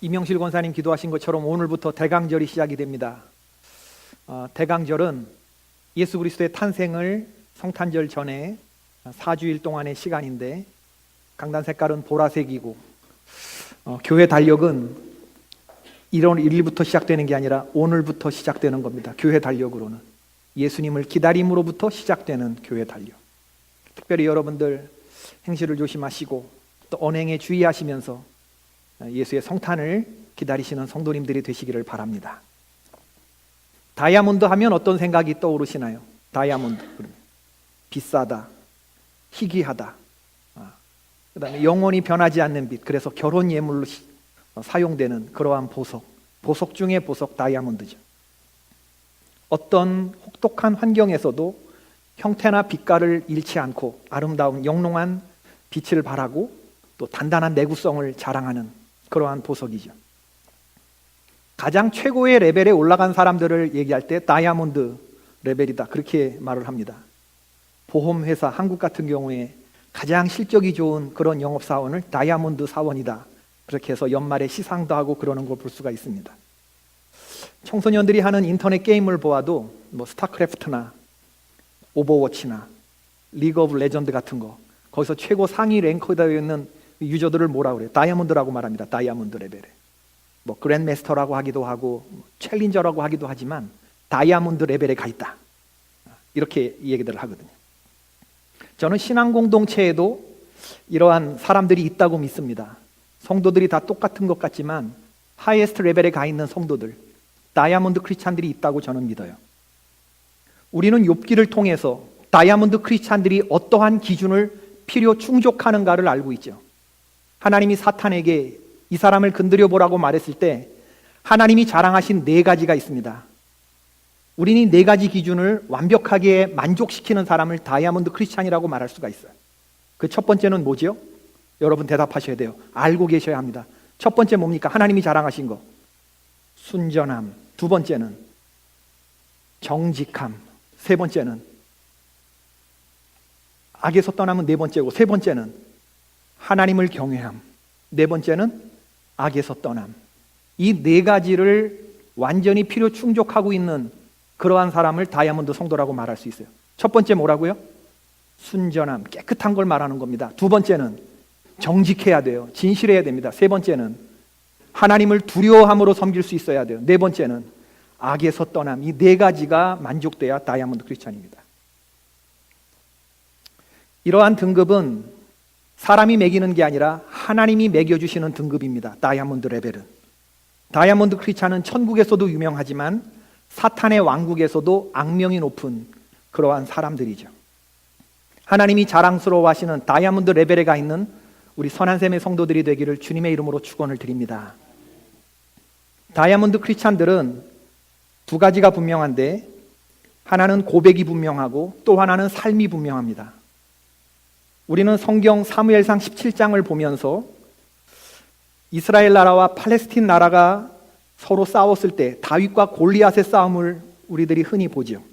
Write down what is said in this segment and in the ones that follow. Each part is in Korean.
이명실 권사님 기도하신 것처럼 오늘부터 대강절이 시작이 됩니다. 대강절은 예수 그리스도의 탄생을 성탄절 전에 4주일 동안의 시간인데, 강단 색깔은 보라색이고 교회 달력은 1월 1일부터 시작되는 게 아니라 오늘부터 시작되는 겁니다. 교회 달력으로는 예수님을 기다림으로부터 시작되는 교회 달력. 특별히 여러분들 행실을 조심하시고 또 언행에 주의하시면서 예수의 성탄을 기다리시는 성도님들이 되시기를 바랍니다. 다이아몬드 하면 어떤 생각이 떠오르시나요? 다이아몬드, 비싸다, 희귀하다, 그 다음에 영원히 변하지 않는 빛, 그래서 결혼 예물로 사용되는 그러한 보석 중의 보석, 다이아몬드죠. 어떤 혹독한 환경에서도 형태나 빛깔을 잃지 않고 아름다운 영롱한 빛을 발하고 또 단단한 내구성을 자랑하는 그러한 보석이죠. 가장 최고의 레벨에 올라간 사람들을 얘기할 때 다이아몬드 레벨이다, 그렇게 말을 합니다. 보험회사, 한국 같은 경우에 가장 실적이 좋은 그런 영업사원을 다이아몬드 사원이다, 그렇게 해서 연말에 시상도 하고 그러는 걸 볼 수가 있습니다. 청소년들이 하는 인터넷 게임을 보아도 스타크래프트나 오버워치나 리그 오브 레전드 같은 거, 거기서 최고 상위 랭크에 되어 있는 유저들을 뭐라 그래요? 다이아몬드라고 말합니다. 다이아몬드 레벨에. 그랜드마스터라고 하기도 하고 챌린저라고 하기도 하지만 다이아몬드 레벨에 가 있다, 이렇게 얘기들을 하거든요. 저는 신앙 공동체에도 이러한 사람들이 있다고 믿습니다. 성도들이 다 똑같은 것 같지만 하이에스트 레벨에 가 있는 성도들, 다이아몬드 크리스찬들이 있다고 저는 믿어요. 우리는 욥기를 통해서 다이아몬드 크리스찬들이 어떠한 기준을 필요 충족하는가를 알고 있죠. 하나님이 사탄에게 이 사람을 건드려 보라고 말했을 때 하나님이 자랑하신 4가지가 있습니다. 우리는 이 4가지 기준을 완벽하게 만족시키는 사람을 다이아몬드 크리스찬이라고 말할 수가 있어요. 그 첫 번째는 뭐죠? 여러분 대답하셔야 돼요. 알고 계셔야 합니다. 첫 번째 뭡니까? 하나님이 자랑하신 거. 순전함. 두 번째는 정직함. 세 번째는 악에서 떠나면 네 번째고, 세 번째는 하나님을 경외함. 네 번째는 악에서 떠남. 이 4가지를 완전히 필요 충족하고 있는 그러한 사람을 다이아몬드 성도라고 말할 수 있어요. 첫 번째 뭐라고요? 순전함, 깨끗한 걸 말하는 겁니다. 두 번째는 정직해야 돼요. 진실해야 됩니다. 세 번째는 하나님을 두려워함으로 섬길 수 있어야 돼요. 네 번째는 악에서 떠남. 이 4가지가 만족돼야 다이아몬드 크리스찬입니다. 이러한 등급은 사람이 매기는 게 아니라 하나님이 매겨주시는 등급입니다. 다이아몬드 레벨은. 다이아몬드 크리스찬은 천국에서도 유명하지만 사탄의 왕국에서도 악명이 높은 그러한 사람들이죠. 하나님이 자랑스러워하시는 다이아몬드 레벨에 가 있는 우리 선한샘의 성도들이 되기를 주님의 이름으로 축원을 드립니다. 다이아몬드 크리스찬들은 2가지가 분명한데, 하나는 고백이 분명하고 또 하나는 삶이 분명합니다. 우리는 성경 사무엘상 17장을 보면서 이스라엘 나라와 팔레스틴 나라가 서로 싸웠을 때 다윗과 골리앗의 싸움을 우리들이 흔히 보죠.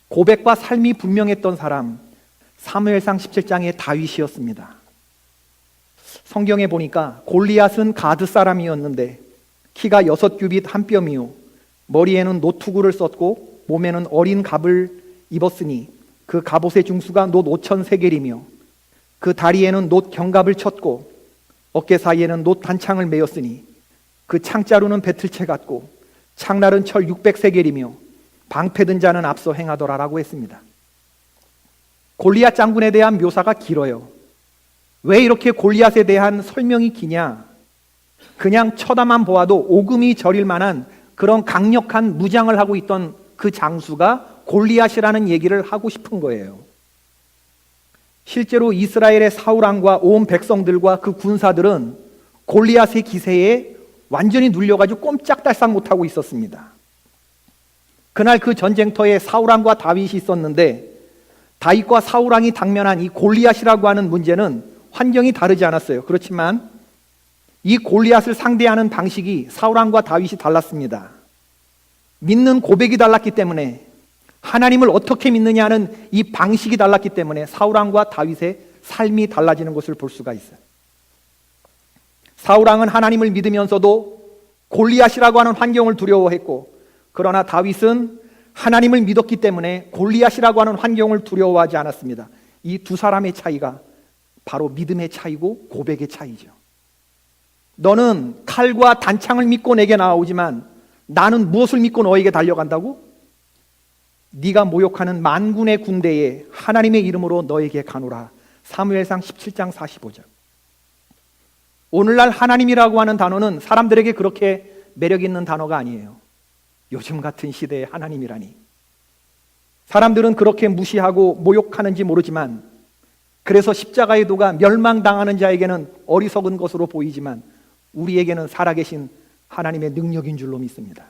고백과 삶이 분명했던 사람, 사무엘상 17장의 다윗이었습니다. 성경에 보니까 골리앗은 가드 사람이었는데 키가 6규빗 1뼘이요 머리에는 노투구를 썼고 몸에는 어린 갑을 입었으니 그 갑옷의 중수가 놋 5,000세겔이며 그 다리에는 놋 견갑을 쳤고 어깨 사이에는 놋 단창을 메었으니 그 창자루는 배틀채 같고 창날은 철 600세겔이며 방패든 자는 앞서 행하더라라고 했습니다. 골리앗 장군에 대한 묘사가 길어요. 왜 이렇게 골리앗에 대한 설명이 기냐? 그냥 쳐다만 보아도 오금이 저릴 만한 그런 강력한 무장을 하고 있던 그 장수가 골리앗이라는 얘기를 하고 싶은 거예요. 실제로 이스라엘의 사울왕과 온 백성들과 그 군사들은 골리앗의 기세에 완전히 눌려가지고 꼼짝달싹 못하고 있었습니다. 그날 그 전쟁터에 사울왕과 다윗이 있었는데 다윗과 사울왕이 당면한 이 골리앗이라고 하는 문제는 환경이 다르지 않았어요. 그렇지만 이 골리앗을 상대하는 방식이 사울왕과 다윗이 달랐습니다. 믿는 고백이 달랐기 때문에, 하나님을 어떻게 믿느냐는 이 방식이 달랐기 때문에 사울왕과 다윗의 삶이 달라지는 것을 볼 수가 있어요. 사울왕은 하나님을 믿으면서도 골리앗이라고 하는 환경을 두려워했고, 그러나 다윗은 하나님을 믿었기 때문에 골리앗이라고 하는 환경을 두려워하지 않았습니다. 이 두 사람의 차이가 바로 믿음의 차이고 고백의 차이죠. 너는 칼과 단창을 믿고 내게 나아오지만 나는 무엇을 믿고 너에게 달려간다고? 네가 모욕하는 만군의 군대에 하나님의 이름으로 너에게 가노라. 사무엘상 17장 45절. 오늘날 하나님이라고 하는 단어는 사람들에게 그렇게 매력 있는 단어가 아니에요. 요즘 같은 시대에 하나님이라니. 사람들은 그렇게 무시하고 모욕하는지 모르지만, 그래서 십자가의 도가 멸망당하는 자에게는 어리석은 것으로 보이지만 우리에게는 살아계신 하나님의 능력인 줄로 믿습니다.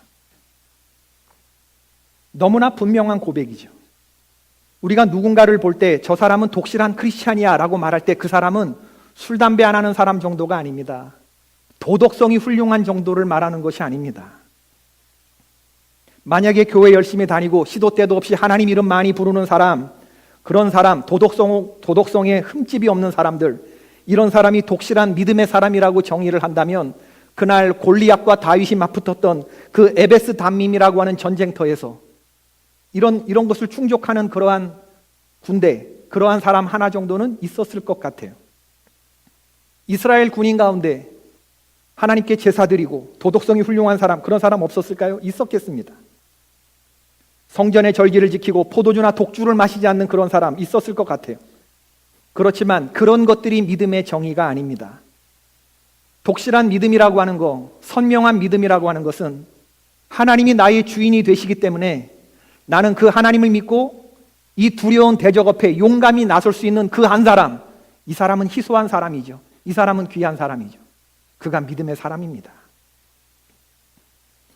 너무나 분명한 고백이죠. 우리가 누군가를 볼 때 저 사람은 독실한 크리스찬이야 라고 말할 때 그 사람은 술, 담배 안 하는 사람 정도가 아닙니다. 도덕성이 훌륭한 정도를 말하는 것이 아닙니다. 만약에 교회 열심히 다니고 시도 때도 없이 하나님 이름 많이 부르는 사람, 그런 사람, 도덕성에 흠집이 없는 사람들, 이런 사람이 독실한 믿음의 사람이라고 정의를 한다면 그날 골리앗과 다윗이 맞붙었던 그 에베스 담밈이라고 하는 전쟁터에서 이런 것을 충족하는 그러한 군대, 그러한 사람 하나 정도는 있었을 것 같아요. 이스라엘 군인 가운데 하나님께 제사 드리고 도덕성이 훌륭한 사람, 그런 사람 없었을까요? 있었겠습니다. 성전의 절기를 지키고 포도주나 독주를 마시지 않는 그런 사람 있었을 것 같아요. 그렇지만 그런 것들이 믿음의 정의가 아닙니다. 독실한 믿음이라고 하는 거, 선명한 믿음이라고 하는 것은 하나님이 나의 주인이 되시기 때문에 나는 그 하나님을 믿고 이 두려운 대적 앞에 용감히 나설 수 있는 그 한 사람, 이 사람은 희소한 사람이죠. 이 사람은 귀한 사람이죠. 그가 믿음의 사람입니다.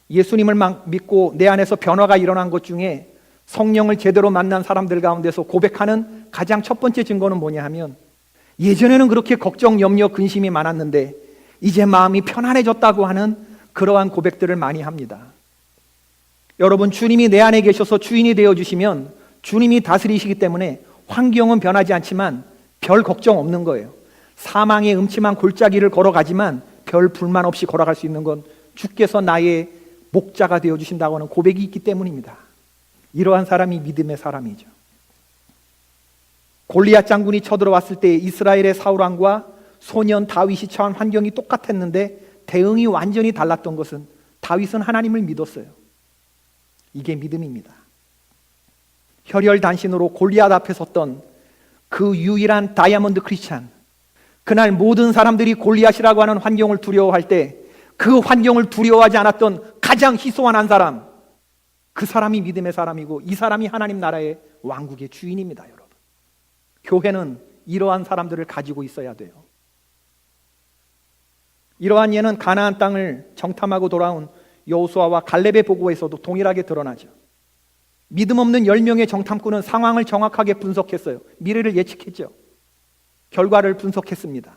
예수님을 믿고 내 안에서 변화가 일어난 것 중에 성령을 제대로 만난 사람들 가운데서 고백하는 가장 첫 번째 증거는 뭐냐 하면, 예전에는 그렇게 걱정, 염려, 근심이 많았는데 이제 마음이 편안해졌다고 하는 그러한 고백들을 많이 합니다. 여러분, 주님이 내 안에 계셔서 주인이 되어주시면 주님이 다스리시기 때문에 환경은 변하지 않지만 별 걱정 없는 거예요. 사망의 음침한 골짜기를 걸어가지만 별 불만 없이 걸어갈 수 있는 건 주께서 나의 목자가 되어주신다고 하는 고백이 있기 때문입니다. 이러한 사람이 믿음의 사람이죠. 골리앗 장군이 쳐들어왔을 때 이스라엘의 사울왕과 소년 다윗이 처한 환경이 똑같았는데 대응이 완전히 달랐던 것은 다윗은 하나님을 믿었어요. 이게 믿음입니다. 혈혈단신으로 골리앗 앞에 섰던 그 유일한 다이아몬드 크리스찬, 그날 모든 사람들이 골리앗이라고 하는 환경을 두려워할 때 그 환경을 두려워하지 않았던 가장 희소한 한 사람, 그 사람이 믿음의 사람이고 이 사람이 하나님 나라의 왕국의 주인입니다. 여러분, 교회는 이러한 사람들을 가지고 있어야 돼요. 이러한 예는 가나안 땅을 정탐하고 돌아온 여호수아와 갈렙의 보고에서도 동일하게 드러나죠. 믿음 없는 10명의 정탐꾼은 상황을 정확하게 분석했어요. 미래를 예측했죠. 결과를 분석했습니다.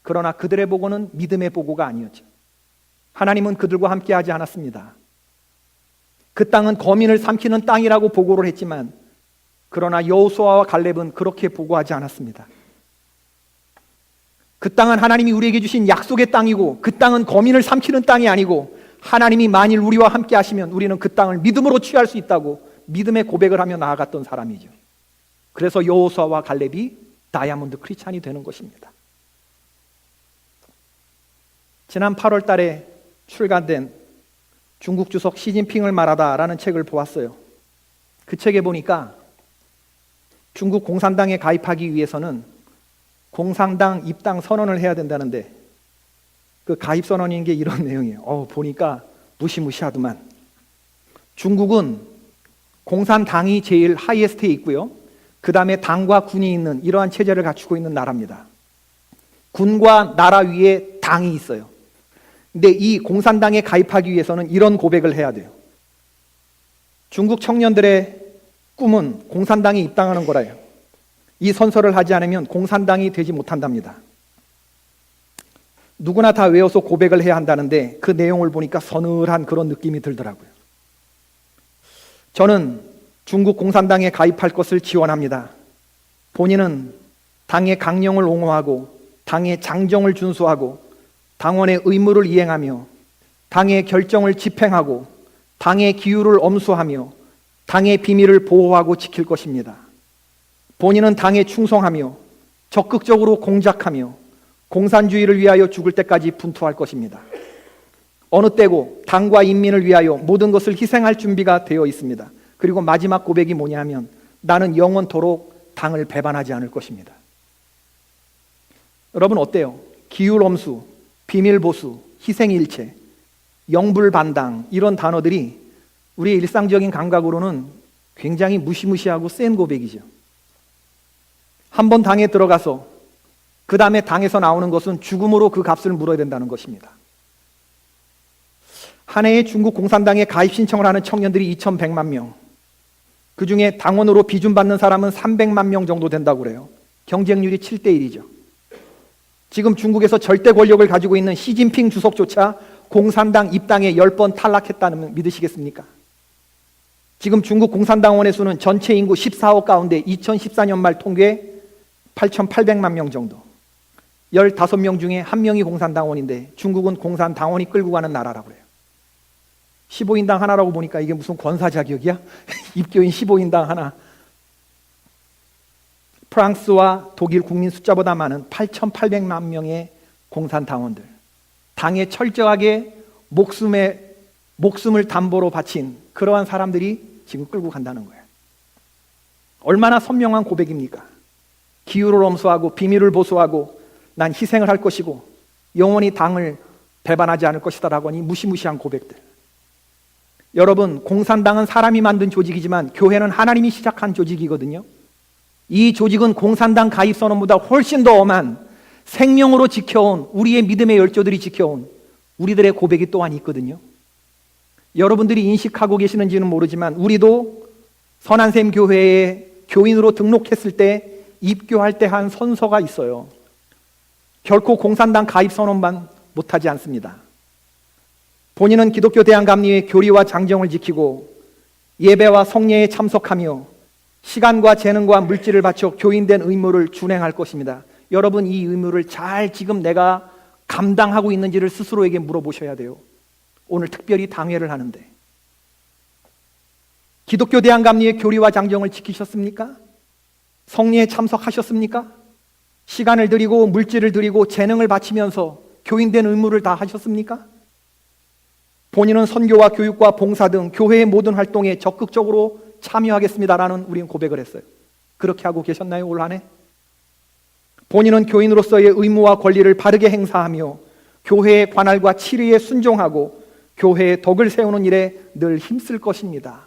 그러나 그들의 보고는 믿음의 보고가 아니었죠. 하나님은 그들과 함께 하지 않았습니다. 그 땅은 거민을 삼키는 땅이라고 보고를 했지만, 그러나 여호수아와 갈렙은 그렇게 보고하지 않았습니다. 그 땅은 하나님이 우리에게 주신 약속의 땅이고, 그 땅은 거민을 삼키는 땅이 아니고, 하나님이 만일 우리와 함께 하시면 우리는 그 땅을 믿음으로 취할 수 있다고 믿음의 고백을 하며 나아갔던 사람이죠. 그래서 여호수아와 갈렙이 다이아몬드 크리스찬이 되는 것입니다. 지난 8월 달에 출간된 중국 주석 시진핑을 말하다라는 책을 보았어요. 그 책에 보니까 중국 공산당에 가입하기 위해서는 공산당 입당 선언을 해야 된다는데, 그 가입 선언인 게 이런 내용이에요. 보니까 무시무시하더만. 중국은 공산당이 제일 하이에스트에 있고요, 그 다음에 당과 군이 있는 이러한 체제를 갖추고 있는 나라입니다. 군과 나라 위에 당이 있어요. 근데 이 공산당에 가입하기 위해서는 이런 고백을 해야 돼요. 중국 청년들의 꿈은 공산당에 입당하는 거라요. 이 선서를 하지 않으면 공산당이 되지 못한답니다. 누구나 다 외워서 고백을 해야 한다는데 그 내용을 보니까 서늘한 그런 느낌이 들더라고요. 저는 중국 공산당에 가입할 것을 지원합니다. 본인은 당의 강령을 옹호하고 당의 장정을 준수하고 당원의 의무를 이행하며 당의 결정을 집행하고 당의 기율을 엄수하며 당의 비밀을 보호하고 지킬 것입니다. 본인은 당에 충성하며 적극적으로 공작하며 공산주의를 위하여 죽을 때까지 분투할 것입니다. 어느 때고 당과 인민을 위하여 모든 것을 희생할 준비가 되어 있습니다. 그리고 마지막 고백이 뭐냐 하면 나는 영원토록 당을 배반하지 않을 것입니다. 여러분 어때요? 기율엄수, 비밀보수, 희생일체, 영불반당 이런 단어들이 우리의 일상적인 감각으로는 굉장히 무시무시하고 센 고백이죠. 한번 당에 들어가서 그 다음에 당에서 나오는 것은 죽음으로 그 값을 물어야 된다는 것입니다. 한 해에 중국 공산당에 가입 신청을 하는 청년들이 2,100만 명, 그 중에 당원으로 비준받는 사람은 300만 명 정도 된다고 그래요. 경쟁률이 7대1이죠. 지금 중국에서 절대 권력을 가지고 있는 시진핑 주석조차 공산당 입당에 10번 탈락했다는 믿으시겠습니까? 지금 중국 공산당원의 수는 전체 인구 14억 가운데 2014년 말 통계 8,800만 명 정도. 15명 중에 1명이 공산당원인데 중국은 공산당원이 끌고 가는 나라라고 그래요. 15인당 하나라고 보니까 이게 무슨 권사 자격이야? 입교인 15인당 하나. 프랑스와 독일 국민 숫자보다 많은 8,800만 명의 공산당원들. 당에 철저하게 목숨을 담보로 바친 그러한 사람들이 지금 끌고 간다는 거예요. 얼마나 선명한 고백입니까? 기율을 엄수하고 비밀을 보수하고 난 희생을 할 것이고 영원히 당을 배반하지 않을 것이다 라고 하니 무시무시한 고백들. 여러분, 공산당은 사람이 만든 조직이지만 교회는 하나님이 시작한 조직이거든요. 이 조직은 공산당 가입 선언보다 훨씬 더 엄한 생명으로 지켜온 우리의 믿음의 열조들이 지켜온 우리들의 고백이 또한 있거든요. 여러분들이 인식하고 계시는지는 모르지만 우리도 선한샘 교회에 교인으로 등록했을 때 입교할 때 한 선서가 있어요. 결코 공산당 가입 선언만 못하지 않습니다. 본인은 기독교 대한감리의 교리와 장정을 지키고 예배와 성례에 참석하며 시간과 재능과 물질을 바쳐 교인된 의무를 준행할 것입니다. 여러분, 이 의무를 잘 지금 내가 감당하고 있는지를 스스로에게 물어보셔야 돼요. 오늘 특별히 당회를 하는데 기독교 대한감리의 교리와 장정을 지키셨습니까? 성례에 참석하셨습니까? 시간을 드리고 물질을 드리고 재능을 바치면서 교인된 의무를 다 하셨습니까? 본인은 선교와 교육과 봉사 등 교회의 모든 활동에 적극적으로 참여하겠습니다라는 우리는 고백을 했어요. 그렇게 하고 계셨나요, 올 한 해? 본인은 교인으로서의 의무와 권리를 바르게 행사하며 교회의 관할과 치리에 순종하고 교회의 덕을 세우는 일에 늘 힘쓸 것입니다.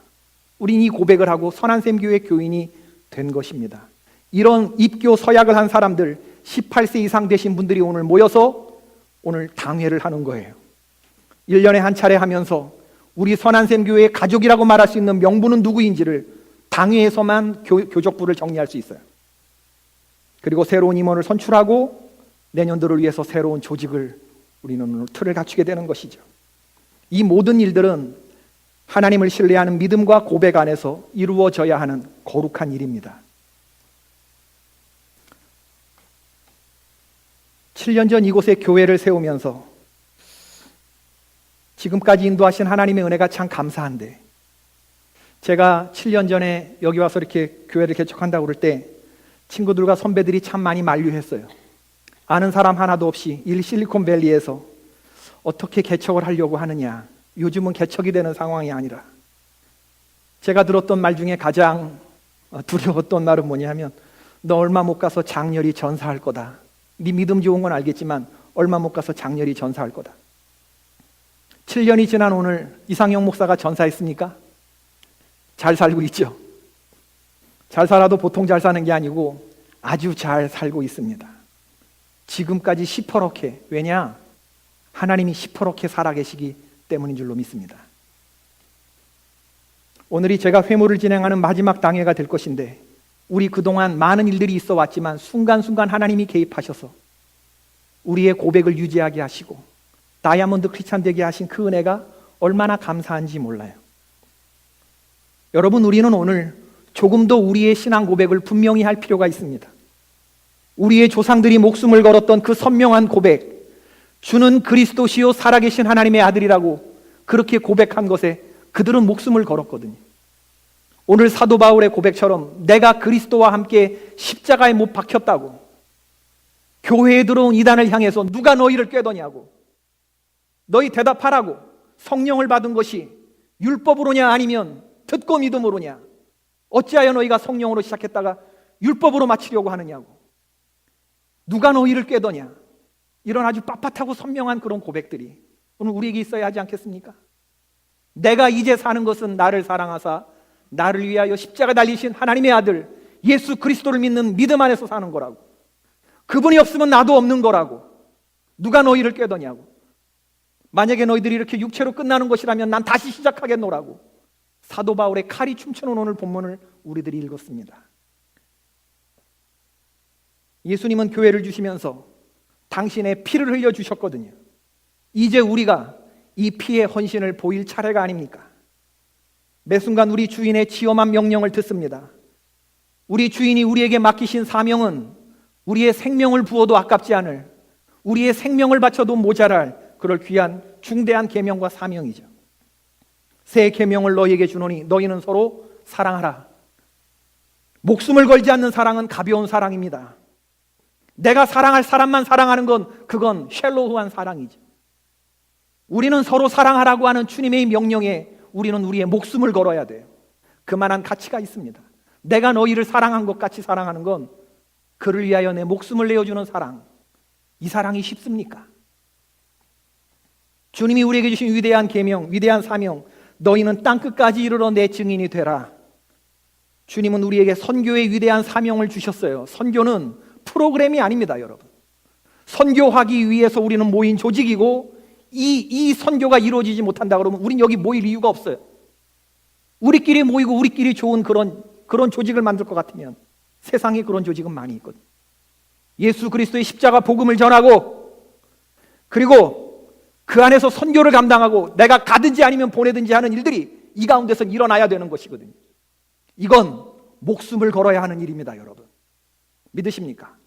우린 이 고백을 하고 선한샘 교회 교인이 된 것입니다. 이런 입교 서약을 한 사람들, 18세 이상 되신 분들이 오늘 모여서 오늘 당회를 하는 거예요. 1년에 한 차례 하면서 우리 선한샘 교회의 가족이라고 말할 수 있는 명부는 누구인지를 당회에서만 교적부를 정리할 수 있어요. 그리고 새로운 임원을 선출하고 내년도를 위해서 새로운 조직을 우리는 오늘 틀을 갖추게 되는 것이죠. 이 모든 일들은 하나님을 신뢰하는 믿음과 고백 안에서 이루어져야 하는 거룩한 일입니다. 7년 전 이곳에 교회를 세우면서 지금까지 인도하신 하나님의 은혜가 참 감사한데, 제가 7년 전에 여기 와서 이렇게 교회를 개척한다고 그럴 때 친구들과 선배들이 참 많이 만류했어요. 아는 사람 하나도 없이 실리콘밸리에서 어떻게 개척을 하려고 하느냐, 요즘은 개척이 되는 상황이 아니라. 제가 들었던 말 중에 가장 두려웠던 말은 뭐냐 하면, 너 얼마 못 가서 장렬히 전사할 거다. 네 믿음 좋은 건 알겠지만 얼마 못 가서 장렬히 전사할 거다. 7년이 지난 오늘 이상영 목사가 전사했습니까? 잘 살고 있죠. 잘 살아도 보통 잘 사는 게 아니고 아주 잘 살고 있습니다. 지금까지 시퍼렇게, 왜냐? 하나님이 시퍼렇게 살아계시기 때문인 줄로 믿습니다. 오늘이 제가 회무를 진행하는 마지막 당회가 될 것인데, 우리 그동안 많은 일들이 있어 왔지만 순간순간 하나님이 개입하셔서 우리의 고백을 유지하게 하시고 다이아몬드 크리스찬 되게 하신 그 은혜가 얼마나 감사한지 몰라요. 여러분, 우리는 오늘 조금 더 우리의 신앙 고백을 분명히 할 필요가 있습니다. 우리의 조상들이 목숨을 걸었던 그 선명한 고백, 주는 그리스도시요 살아계신 하나님의 아들이라고 그렇게 고백한 것에 그들은 목숨을 걸었거든요. 오늘 사도 바울의 고백처럼 내가 그리스도와 함께 십자가에 못 박혔다고 교회에 들어온 이단을 향해서 누가 너희를 꾀더냐고, 너희 대답하라고, 성령을 받은 것이 율법으로냐 아니면 듣고 믿음으로냐, 어찌하여 너희가 성령으로 시작했다가 율법으로 마치려고 하느냐고, 누가 너희를 꾀더냐, 이런 아주 빳빳하고 선명한 그런 고백들이 오늘 우리에게 있어야 하지 않겠습니까? 내가 이제 사는 것은 나를 사랑하사 나를 위하여 십자가 달리신 하나님의 아들 예수 그리스도를 믿는 믿음 안에서 사는 거라고, 그분이 없으면 나도 없는 거라고, 누가 너희를 꾀더냐고, 만약에 너희들이 이렇게 육체로 끝나는 것이라면 난 다시 시작하겠노라고 사도 바울의 칼이 춤추는 오늘 본문을 우리들이 읽었습니다. 예수님은 교회를 주시면서 당신의 피를 흘려 주셨거든요. 이제 우리가 이 피의 헌신을 보일 차례가 아닙니까? 매 순간 우리 주인의 지엄한 명령을 듣습니다. 우리 주인이 우리에게 맡기신 사명은 우리의 생명을 부어도 아깝지 않을, 우리의 생명을 바쳐도 모자랄 그럴 귀한 중대한 계명과 사명이죠. 새 계명을 너희에게 주노니 너희는 서로 사랑하라. 목숨을 걸지 않는 사랑은 가벼운 사랑입니다. 내가 사랑할 사람만 사랑하는 건 그건 쉘로우한 사랑이죠. 우리는 서로 사랑하라고 하는 주님의 명령에 우리는 우리의 목숨을 걸어야 돼요. 그만한 가치가 있습니다. 내가 너희를 사랑한 것 같이 사랑하는 건 그를 위하여 내 목숨을 내어주는 사랑, 이 사랑이 쉽습니까? 주님이 우리에게 주신 위대한 계명, 위대한 사명, 너희는 땅끝까지 이르러 내 증인이 되라. 주님은 우리에게 선교의 위대한 사명을 주셨어요. 선교는 프로그램이 아닙니다, 여러분. 선교하기 위해서 우리는 모인 조직이고 이 선교가 이루어지지 못한다 그러면 우린 여기 모일 이유가 없어요. 우리끼리 모이고 우리끼리 좋은 그런 조직을 만들 것 같으면 세상에 그런 조직은 많이 있거든요. 예수 그리스도의 십자가 복음을 전하고 그리고 그 안에서 선교를 감당하고 내가 가든지 아니면 보내든지 하는 일들이 이 가운데서 일어나야 되는 것이거든요. 이건 목숨을 걸어야 하는 일입니다, 여러분. 믿으십니까?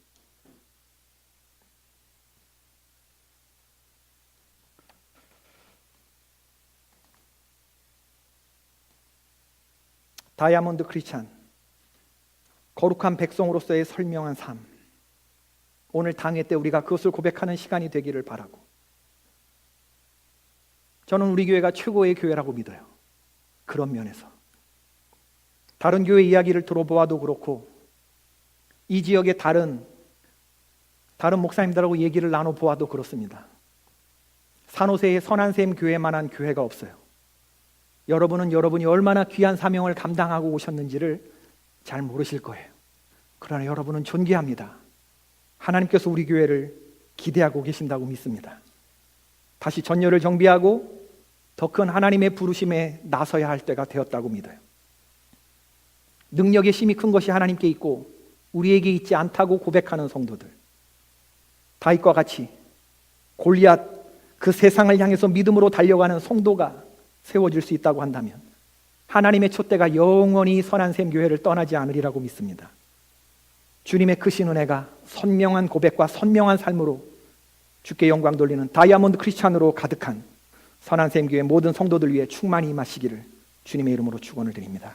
다이아몬드 크리스찬, 거룩한 백성으로서의 설명한 삶, 오늘 당회 때 우리가 그것을 고백하는 시간이 되기를 바라고, 저는 우리 교회가 최고의 교회라고 믿어요. 그런 면에서 다른 교회 이야기를 들어보아도 그렇고 이 지역의 다른 목사님들하고 얘기를 나눠보아도 그렇습니다. 산호세의 선한샘 교회만한 교회가 없어요. 여러분은 여러분이 얼마나 귀한 사명을 감당하고 오셨는지를 잘 모르실 거예요. 그러나 여러분은 존귀합니다. 하나님께서 우리 교회를 기대하고 계신다고 믿습니다. 다시 전열을 정비하고 더 큰 하나님의 부르심에 나서야 할 때가 되었다고 믿어요. 능력의 힘이 큰 것이 하나님께 있고 우리에게 있지 않다고 고백하는 성도들, 다윗과 같이 골리앗, 그 세상을 향해서 믿음으로 달려가는 성도가 세워질 수 있다고 한다면 하나님의 촛대가 영원히 선한샘 교회를 떠나지 않으리라고 믿습니다. 주님의 크신 은혜가 선명한 고백과 선명한 삶으로 주께 영광 돌리는 다이아몬드 크리스찬으로 가득한 선한샘 교회 모든 성도들 위해 충만히 임하시기를 주님의 이름으로 축원을 드립니다.